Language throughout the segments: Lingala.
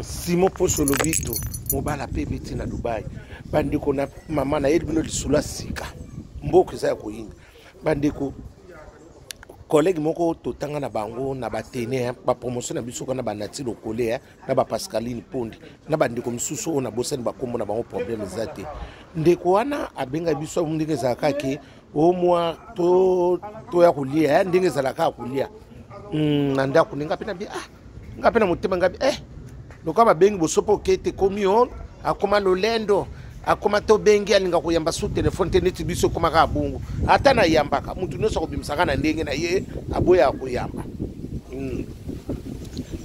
Simo poso lobito mobala pebeti na Dubai bandeko na mama na yedi bino lisula sika mboka za koyinga bandeko collègue moko totanga na bango na batene ba promotion na biso kana banati lokole na ba Pascaline Pondi na bandeko msusu ona bosani bakombo na bango problème zate ndeko wana abenga biso ndenge za kake au moins to ya kulia ndenge za la ka kulia na nda kuninga pena bi ngapena mutema ngabi lokaba bengi bosopo kete komion akoma lolendo akoma to bengi alinga kuyamba su telefone teneti biso koma ka bungu ata na yambaka mutu noso kobimisaka na ndenge na ye aboya kuyamba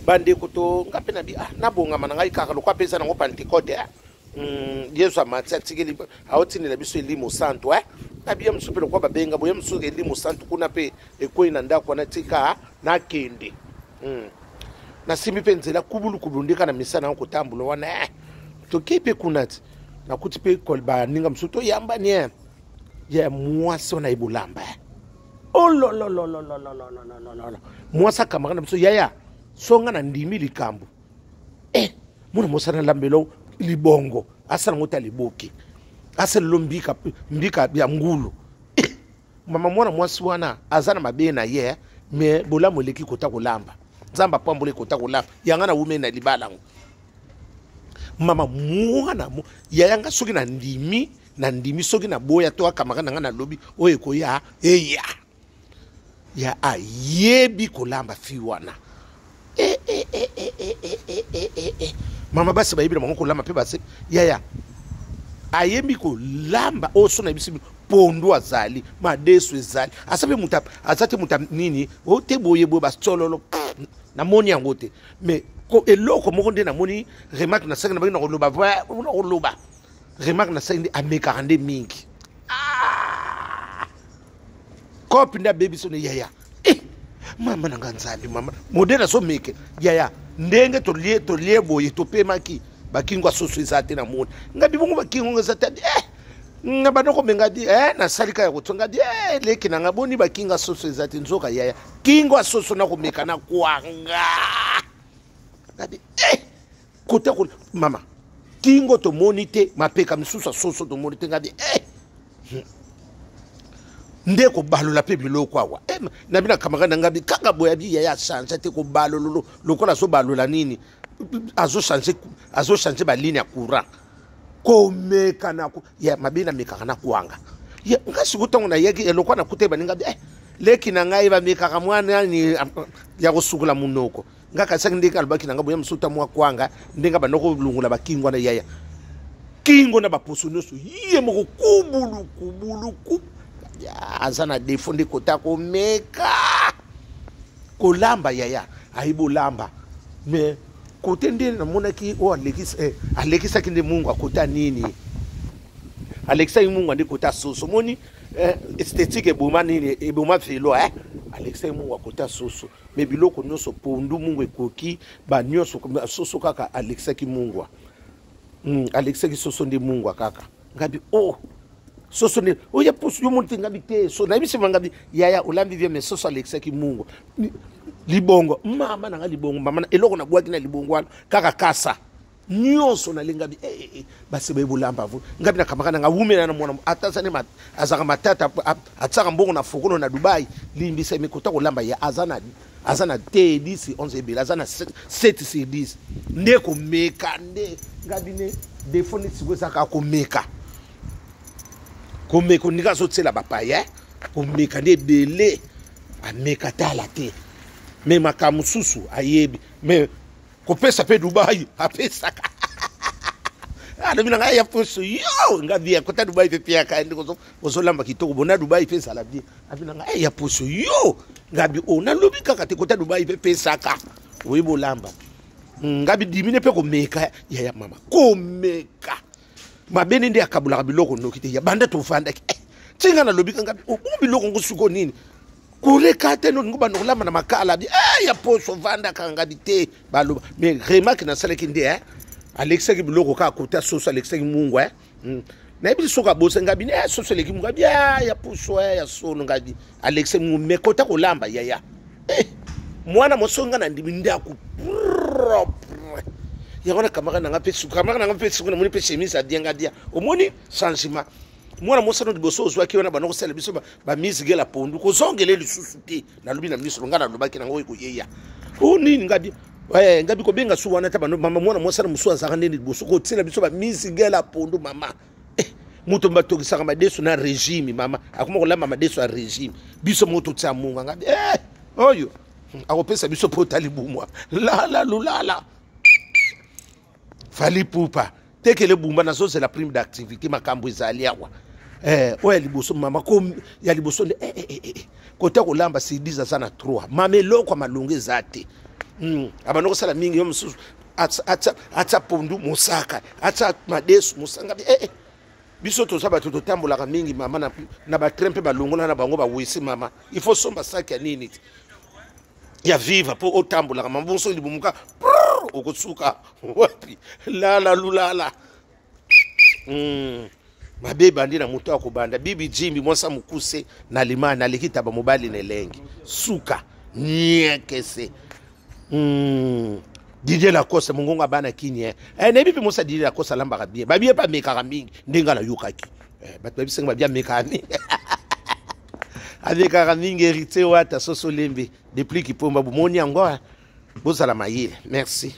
bande kuto ngapena bi nabonga mananga ikaka lokwa pesa nango Pentecote Yesu amatsa tikeli awotini na biso elimo santo nabiya msupe lokwa babenga boya msuke elimo santo kuna pe ekoi na ndako na tika na kende na simi penzela kubulu ndika na misana ko tambulo wana to kepe kunati na kuti pe kolba ninga msuto yamba ni ya mwasi na ibulamba oh lo lo lo lo lo lo lo lo mwasa kama na msuto yaya songa na ndimi likambu muna mosana lambelo libongo asa ngota liboki asa lombika mbika ya ngulu mama mwana mwasi wana azana mabena ye me bolamu leki kota kolamba zamba pambule kota kolamba yangana women na libalango mama mwana yanga soki na ndimi soki na boya to akamaka na lobi oye ko ya ya ayebi kolamba fi wana mama basi bayibira mongo kolamba pe basi ya ayebi kolamba oso na bisi pondo azali madesu ezali asabe mutap azate mutap nini o te boye bo bastololo na moni yangote mais ko eloko moko nde na moni remarque na sanga na bino loba remarque na sanga ameka rande mingi kopi nda baby so ne yaya mama na nganzali mama modela so meke yaya ndenge to lie boye to pemaki bakingwa soso izate na moni ngabi bongo bakingwa izate ngabanoko mengadi na salika ya kutonga leki na ngaboni bakinga soso izate nzoka yaya kingwa soso na kumeka na kwanga ngadi kota ko mama kingo to monite mapeka misusa soso to monite ngadi ndeko balola pe biloko awa na bina kamagana ngabi kanga boya bi yaya change te ko balolo lokola so balola nini azo changer ba ligne ya courant komeka na ya mabina meka na kuanga ya ngasi kutonga na yeki eloko na kuteba ninga leki na ngai ba meka mwana ni ya kusukula munoko ngaka sanga ndika albaki nanga boya msuta mwa kwanga ndinga banoko lungula bakingwa na yaya kingo na bapusu noso ye moko kubulu ya azana defonde kota ko meka kolamba yaya aibo lamba me kotende na monaki o alekisa kinde Mungu akota nini Alexa Mungu andi kota soso moni esthétique eboma nini eboma filo Alexa Mungu akota soso me biloko nyoso pondu Mungu ekoki ba nyoso soso kaka Alexa ki Mungu Alexa ki soso ndi Mungu kaka ngabi soso ne oya pusu yo monte ngabi te so na bisi ngabi yaya ulambi vya me soso Alexa ki Mungu libongo mama na libongo mama eloko na bwaki na libongo kaka kasa nyoso na lingabi basi bayibulamba vu ngabi na kamakana nga wumena na mwana atasane azaka matata atsaka mbongo na fokono na Dubai limbisa mekota kolamba ya azana te 10 11 bila azana 7 10 ndeko meka nde ngabi ne defoni sigwesa ka komeka nika so tsela bapaya komeka nde bele ameka tala te me makamususu ayebi me kopesa pe Dubai apesa mina ngaya poso yo ngavia kota Dubai pe pia ka ndiko so lamba kitoko bona Dubai pesa la bi mina ngaya poso yo ngabi na lobi kaka te kota Dubai pe pesa ka oyibo lamba ngabi dimine pe ko meka ya mama ko meka mabene ndi akabula biloko nokite ya banda to fanda tinga na lobi ngabi biloko ngosuko nini kurekate no ngoba nokulamba na makala bi ya poso vanda kanga bite baloba mais remarque na saleki ndi Alexa ki biloko ka kota soso Alexa ki Mungu na ibi soka bosa ngabi soso leki Mungu bi ya poso ya sono ngabi Alexa Mungu mekota kolamba ya mwana mosonga na ndimi ndaku propre yangona camarade nanga pe suka camarade nanga pe suka na moni pe chemise adianga dia omoni changement mwana mosano liboso ozwaki wana bana kosala biso ba mise gela pondu kozongele lisusu te na lubi na miso ngana lobaki nango ekoyeya o nini ngadi ngabi ko benga su wana ta bana mama mwana mosano musu azaka ndeni liboso ko tsela biso ba mise gela pondu mama muto mbatokisaka madeso na régime mama akoma kolamba madeso ya régime biso moto tsa munga ngabi oyo akopesa biso potali bumwa la lulala fali pupa tekele bumba nazo c'est la prime d'activité makambo ezali awa oya liboso mama ko ya liboso nde kota kolamba sidiza sana 3 mamelo kwa malungu ezate abano kosala mingi yo mususu atsa pondu mosaka atsa madeso mosanga biso toza bato totambolaka mingi mama na batrempe balongola na bango bawisi mama il faut somba saki ya nini ya viva po otambolaka mama bonso libumuka okosuka wapi lala lulala mabeba ndi na moto akobanda bibi jimbi mwasa mukuse na limana alikita ba mobali nelengi suka nyekese Didier Lacoste mongonga bana kinye ne bibi mosa Didier Lacoste lambaka bien babie pa mekaka mingi ndenga la yokaki bato bisenga babia mekani avec mingi hérité wata soso lembe depuis ki pomba bomoni yango bozala mayele merci.